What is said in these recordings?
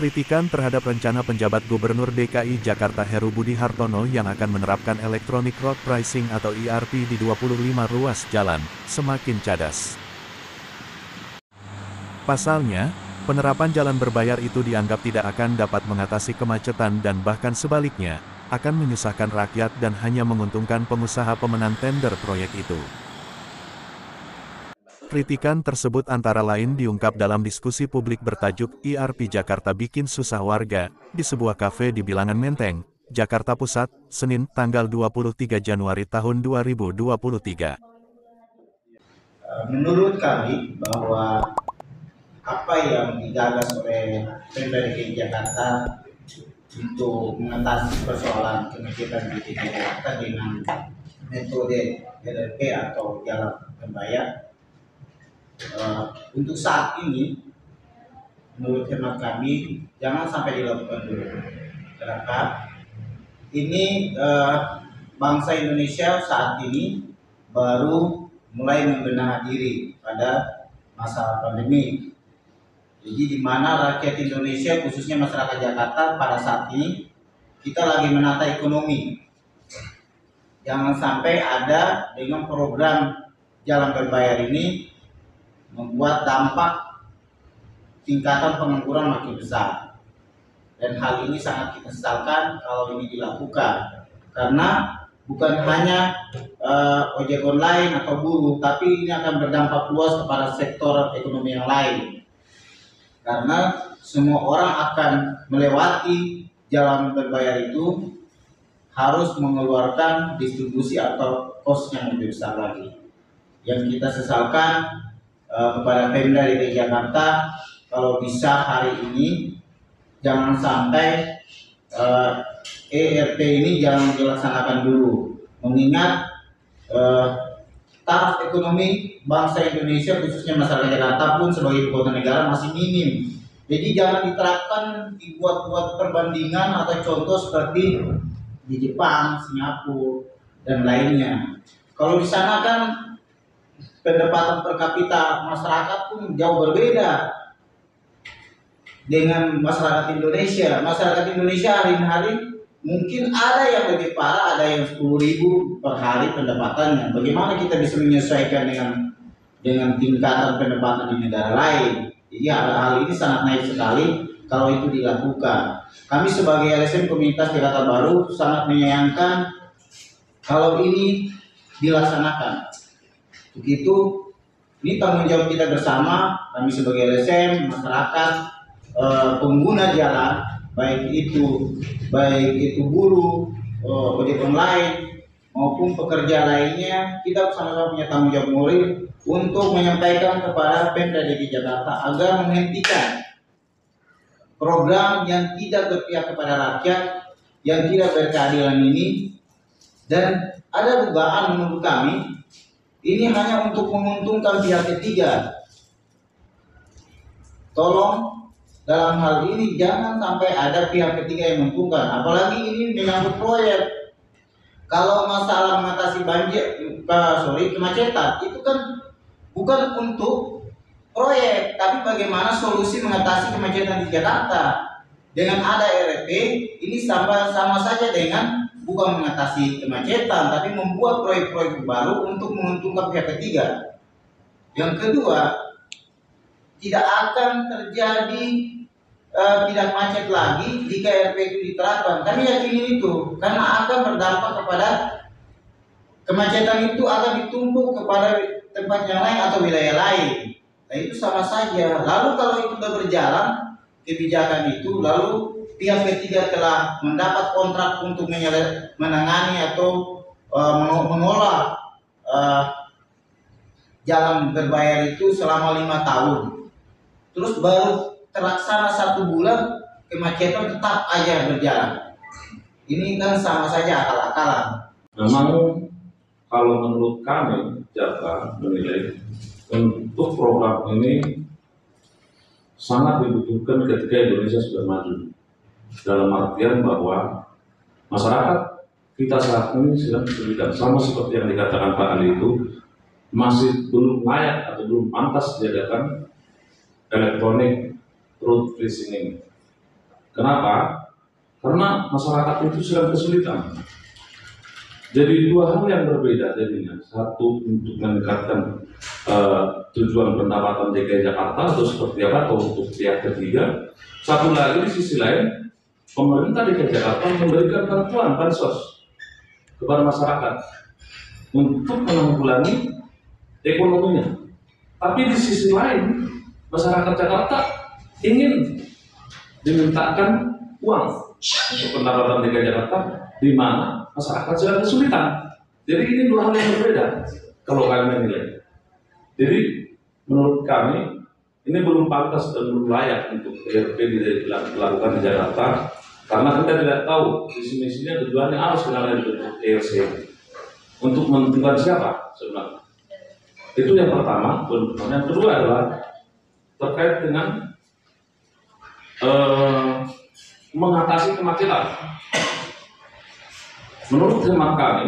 Kritikan terhadap rencana penjabat Gubernur DKI Jakarta Heru Budi Hartono yang akan menerapkan Electronic Road Pricing atau ERP di 25 ruas jalan, semakin cadas. Pasalnya, penerapan jalan berbayar itu dianggap tidak akan dapat mengatasi kemacetan dan bahkan sebaliknya, akan menyusahkan rakyat dan hanya menguntungkan pengusaha pemenang tender proyek itu. Kritikan tersebut antara lain diungkap dalam diskusi publik bertajuk ERP Jakarta Bikin Susah Warga, di sebuah kafe di Bilangan Menteng, Jakarta Pusat, Senin tanggal 23 Januari tahun 2023. Menurut kami bahwa apa yang digagas oleh Pemda DKI Jakarta untuk mengatasi persoalan kemacetan di DKI Jakarta dengan metode LRP atau jalan berbayar, untuk saat ini menurut hemat kami jangan sampai dilakukan dulu. Kenapa? Ini bangsa Indonesia saat ini baru mulai membenahi diri pada masa pandemi. Jadi di mana rakyat Indonesia khususnya masyarakat Jakarta pada saat ini kita lagi menata ekonomi. Jangan sampai ada dengan program jalan berbayar ini membuat dampak tingkatan pengangguran makin besar, dan hal ini sangat kita sesalkan kalau ini dilakukan, karena bukan hanya ojek online atau buruh, tapi ini akan berdampak luas kepada sektor ekonomi yang lain, karena semua orang akan melewati jalan berbayar itu harus mengeluarkan distribusi atau kos yang lebih besar lagi. Yang kita sesalkan kepada Pemda DKI Jakarta, kalau bisa hari ini jangan sampai ERP ini jangan dilaksanakan dulu, mengingat taraf ekonomi bangsa Indonesia khususnya masyarakat Jakarta pun sebagai ibu kota negara masih minim. Jadi jangan diterapkan dibuat-buat perbandingan atau contoh seperti di Jepang, Singapura dan lainnya. Kalau di sana kan pendapatan per kapita masyarakat pun jauh berbeda dengan masyarakat Indonesia. Masyarakat Indonesia hari-hari mungkin ada yang lebih parah, ada yang 10.000 per hari pendapatannya. Bagaimana kita bisa menyesuaikan dengan tingkatan pendapatan di negara lain? Jadi hal ini sangat naik sekali kalau itu dilakukan. Kami sebagai LSM Komunitas Jakarta Baru sangat menyayangkan kalau ini dilaksanakan. Begitu, ini tanggung jawab kita bersama, kami sebagai LSM, masyarakat, pengguna jalan, baik itu buruh, ojek online maupun pekerja lainnya, kita sama-sama punya tanggung jawab moral untuk menyampaikan kepada Pemda DKI Jakarta agar menghentikan program yang tidak berpihak kepada rakyat, yang tidak berkeadilan ini, dan ada dugaan menurut kami ini hanya untuk menguntungkan pihak ketiga. Tolong dalam hal ini jangan sampai ada pihak ketiga yang menguntungkan, apalagi ini menyangkut proyek. Kalau masalah mengatasi kemacetan itu kan bukan untuk proyek, tapi bagaimana solusi mengatasi kemacetan di Jakarta. Dengan ada ERP ini sama saja dengan bukan mengatasi kemacetan, tapi membuat proyek-proyek baru untuk menguntungkan pihak ketiga. Yang kedua, tidak akan terjadi tidak macet lagi jika ERP itu diterapkan. Kami yakin itu, karena akan berdampak kepada kemacetan itu akan ditumpuk kepada tempat yang lain atau wilayah lain. Nah, itu sama saja. Lalu kalau itu sudah berjalan kebijakan itu, lalu pihak ketiga telah mendapat kontrak untuk menangani atau mengolah jalan berbayar itu selama 5 tahun. Terus baru terlaksana 1 bulan, kemacetan tetap aja berjalan. Ini kan sama saja akal-akalan. Memang kalau menurut kami, Jaksa menilai untuk program ini sangat dibutuhkan ketika Indonesia sudah maju. Dalam artian bahwa masyarakat kita saat ini sedang kesulitan, sama seperti yang dikatakan Pak Ali itu, masih belum layak atau belum pantas diadakan electronic road pricing. Kenapa? Karena masyarakat itu sedang kesulitan. Jadi dua hal yang berbeda jadinya. Satu untuk meningkatkan tujuan pendapatan DKI Jakarta atau seperti apa, atau untuk pihak ketiga. Satu lagi di sisi lain, pemerintah DKI Jakarta memberikan bantuan bansos kepada masyarakat untuk menanggulangi ekonominya. Tapi di sisi lain, masyarakat Jakarta ingin dimintakan uang untuk pendapatan DKI Jakarta, di mana masyarakat sedang kesulitan. Jadi ini dua hal yang berbeda kalau kami menilai. Jadi menurut kami ini belum pantas dan belum layak untuk ERP dilakukan di Jakarta, karena kita tidak tahu visi misinya, tujuannya harus dengan ERC untuk menentukan siapa sebenarnya. Itu yang pertama. Yang kedua adalah terkait dengan mengatasi kemacetan. Menurut hemat kami,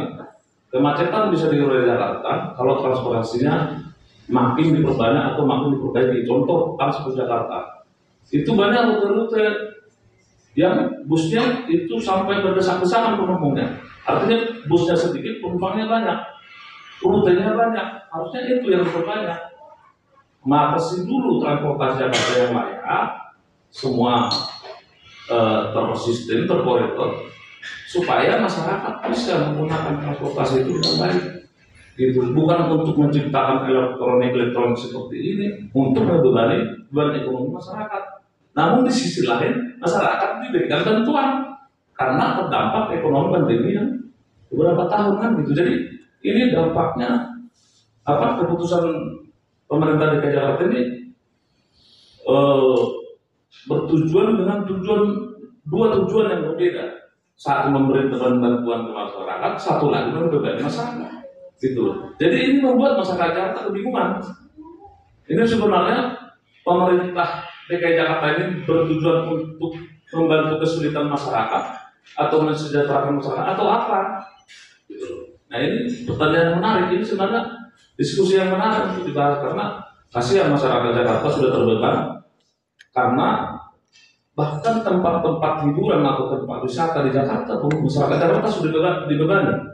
kemacetan bisa diurai di Jakarta kalau transportasinya makin diperbanyak atau makin diperbaiki. Contoh Trans Jakarta, itu banyak rute-rute yang busnya itu sampai berdesak-desakan penumpangnya. Artinya busnya sedikit, penumpangnya banyak, rutenya banyak. Harusnya itu yang diperbanyak. Matasi dulu transportasi Jakarta yang layak, semua tersistem, terkoridor, supaya masyarakat bisa menggunakan transportasi itu dengan baik. Gitu. Bukan untuk menciptakan elektronik seperti ini untuk membebani beban ekonomi masyarakat. Namun di sisi lain, masyarakat diberikan bantuan karena terdampak ekonomi pandemi yang beberapa tahun kan gitu. Jadi ini dampaknya apa, keputusan pemerintah DKI Jakarta ini bertujuan dengan dua tujuan yang berbeda. Satu memberikan bantuan ke masyarakat, satu lagi membebani masyarakat. Gitu. Jadi ini membuat masyarakat Jakarta kebingungan. Ini sebenarnya pemerintah DKI Jakarta ini bertujuan untuk membantu kesulitan masyarakat atau mensejahterakan masyarakat atau apa? Gitu. Nah ini pertanyaan menarik. Ini sebenarnya diskusi yang menarik untuk dibahas, karena kasihan masyarakat Jakarta sudah terbeban, karena bahkan tempat-tempat hiburan atau tempat wisata di Jakarta, masyarakat Jakarta sudah dibebani.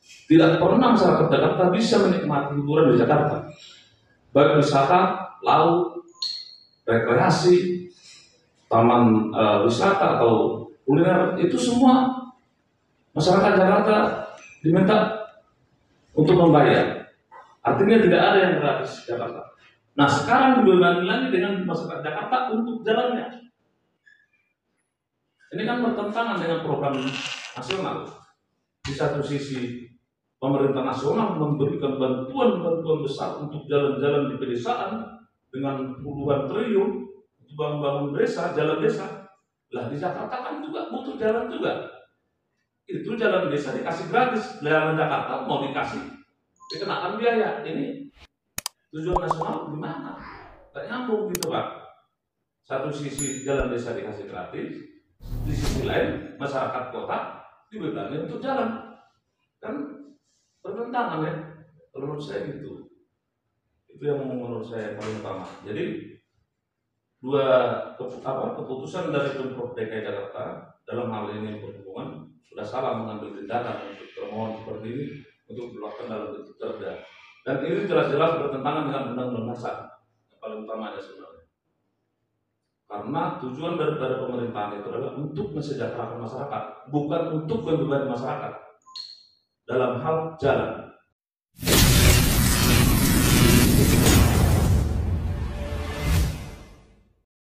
Tidak pernah masyarakat Jakarta bisa menikmati hiburan di Jakarta, baik wisata, laut, rekreasi, taman wisata atau kuliner, itu semua masyarakat Jakarta diminta untuk membayar. Artinya tidak ada yang gratis di Jakarta. Nah sekarang dibebani lagi dengan masyarakat Jakarta untuk jalannya. Ini kan bertentangan dengan program nasional. Di satu sisi pemerintah nasional memberikan bantuan besar untuk jalan-jalan di pedesaan dengan puluhan triliun untuk bangun desa, jalan desa. Lah di Jakarta kan juga butuh jalan juga. Itu jalan desa dikasih gratis, jalan Jakarta mau dikasih dikenakan biaya. Ini tujuan nasional gimana? Tak nyambung gitu Pak. Satu sisi jalan desa dikasih gratis, di sisi lain masyarakat kota dibebani untuk jalan. Kan bertentangan ya, menurut saya gitu. Itu yang menurut saya paling utama. Jadi keputusan dari Pemprov DKI Jakarta dalam hal ini berhubungan sudah salah mengambil tindakan untuk termohon seperti ini untuk dilakukan dalam bentuk perda. Dan ini jelas-jelas bertentangan dengan undang-undang dasar yang paling utamanya sebenarnya. Karena tujuan daripada pemerintahan itu adalah untuk mensejahterakan masyarakat, bukan untuk membebani masyarakat dalam hal jalan.